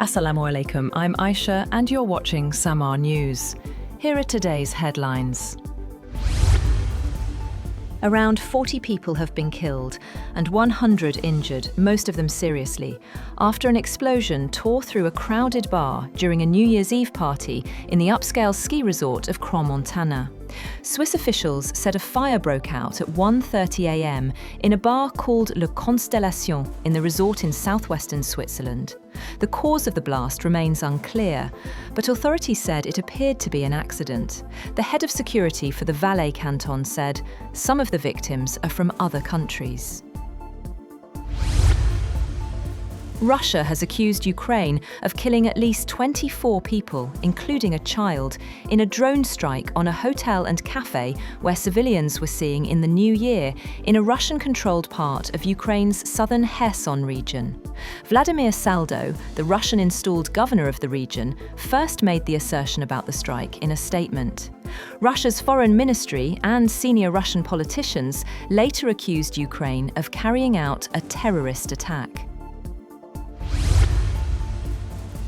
Assalamu alaikum, I'm Aisha and you're watching Samaa News. Here are today's headlines. Around 40 people have been killed and 100 injured, most of them seriously, after an explosion tore through a crowded bar during a New Year's Eve party in the upscale ski resort of Crans-Montana. Swiss officials said a fire broke out at 1:30 a.m. in a bar called Le Constellation in the resort in southwestern Switzerland. The cause of the blast remains unclear, but authorities said it appeared to be an accident. The head of security for the Valais canton said some of the victims are from other countries. Russia has accused Ukraine of killing at least 24 people, including a child, in a drone strike on a hotel and cafe where civilians were seeing in the new year in a Russian-controlled part of Ukraine's southern Kherson region. Vladimir Saldo, the Russian-installed governor of the region, first made the assertion about the strike in a statement. Russia's foreign ministry and senior Russian politicians later accused Ukraine of carrying out a terrorist attack.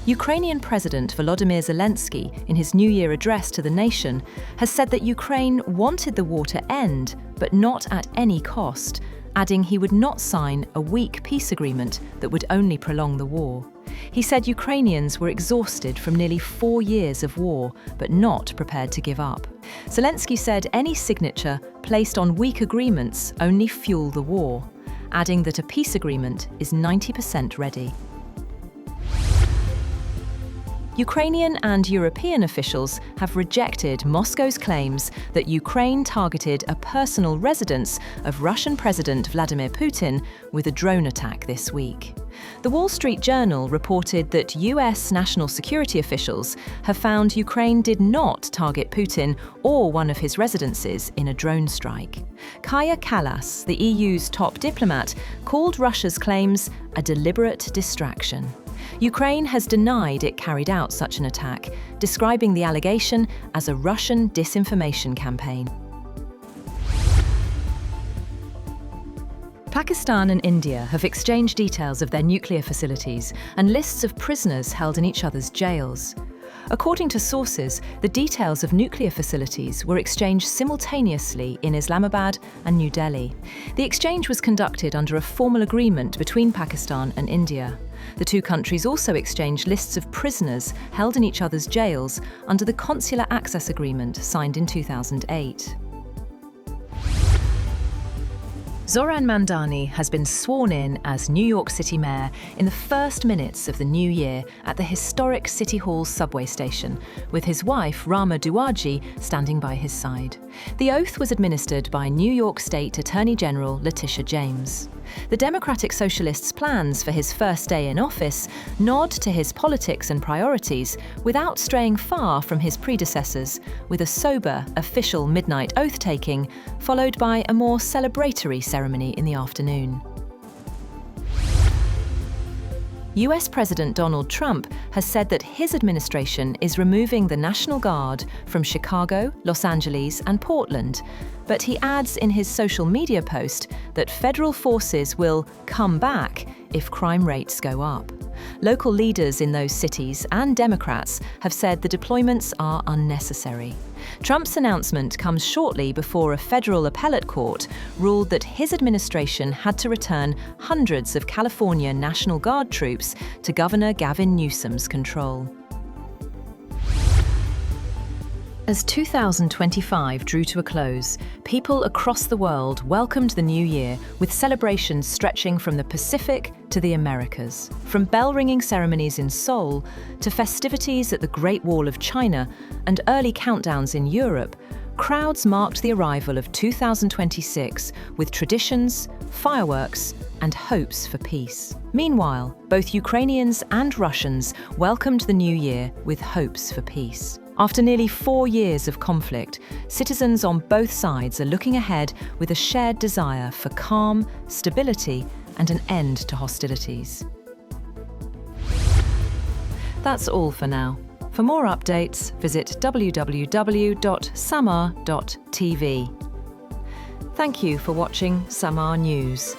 Ukrainian President Volodymyr Zelenskiy, in his New Year address to the nation, has said that Ukraine wanted the war to end, but not at any cost, adding he would not sign a weak peace agreement that would only prolong the war. He said Ukrainians were exhausted from nearly 4 years of war, but not prepared to give up. Zelensky said any signature placed on weak agreements only fuel the war, adding that a peace agreement is 90% ready. Ukrainian and European officials have rejected Moscow's claims that Ukraine targeted a personal residence of Russian President Vladimir Putin with a drone attack this week. The Wall Street Journal reported that US national security officials have found Ukraine did not target Putin or one of his residences in a drone strike. Kaja Kallas, the EU's top diplomat, called Russia's claims a deliberate distraction. Ukraine has denied it carried out such an attack, describing the allegation as a Russian disinformation campaign. Pakistan and India have exchanged details of their nuclear facilities and lists of prisoners held in each other's jails. According to sources, the details of nuclear facilities were exchanged simultaneously in Islamabad and New Delhi. The exchange was conducted under a formal agreement between Pakistan and India. The two countries also exchanged lists of prisoners held in each other's jails under the Consular Access Agreement signed in 2008. Zoran Mandani has been sworn in as New York City Mayor in the first minutes of the new year at the historic City Hall subway station, with his wife, Rama Duwaji, standing by his side. The oath was administered by New York State Attorney General Letitia James. The Democratic Socialists' plans for his first day in office nod to his politics and priorities without straying far from his predecessors, with a sober, official midnight oath-taking, followed by a more celebratory ceremony in the afternoon. US President Donald Trump has said that his administration is removing the National Guard from Chicago, Los Angeles, and Portland, but he adds in his social media post that federal forces will come back if crime rates go up. Local leaders in those cities and Democrats have said the deployments are unnecessary. Trump's announcement comes shortly before a federal appellate court ruled that his administration had to return hundreds of California National Guard troops to Governor Gavin Newsom's control. As 2025 drew to a close, people across the world welcomed the new year with celebrations stretching from the Pacific to the Americas. From bell-ringing ceremonies in Seoul to festivities at the Great Wall of China and early countdowns in Europe, crowds marked the arrival of 2026 with traditions, fireworks, and hopes for peace. Meanwhile, both Ukrainians and Russians welcomed the new year with hopes for peace. After nearly 4 years of conflict, citizens on both sides are looking ahead with a shared desire for calm, stability, and an end to hostilities. That's all for now. For more updates, visit www.samaa.tv. Thank you for watching Samaa News.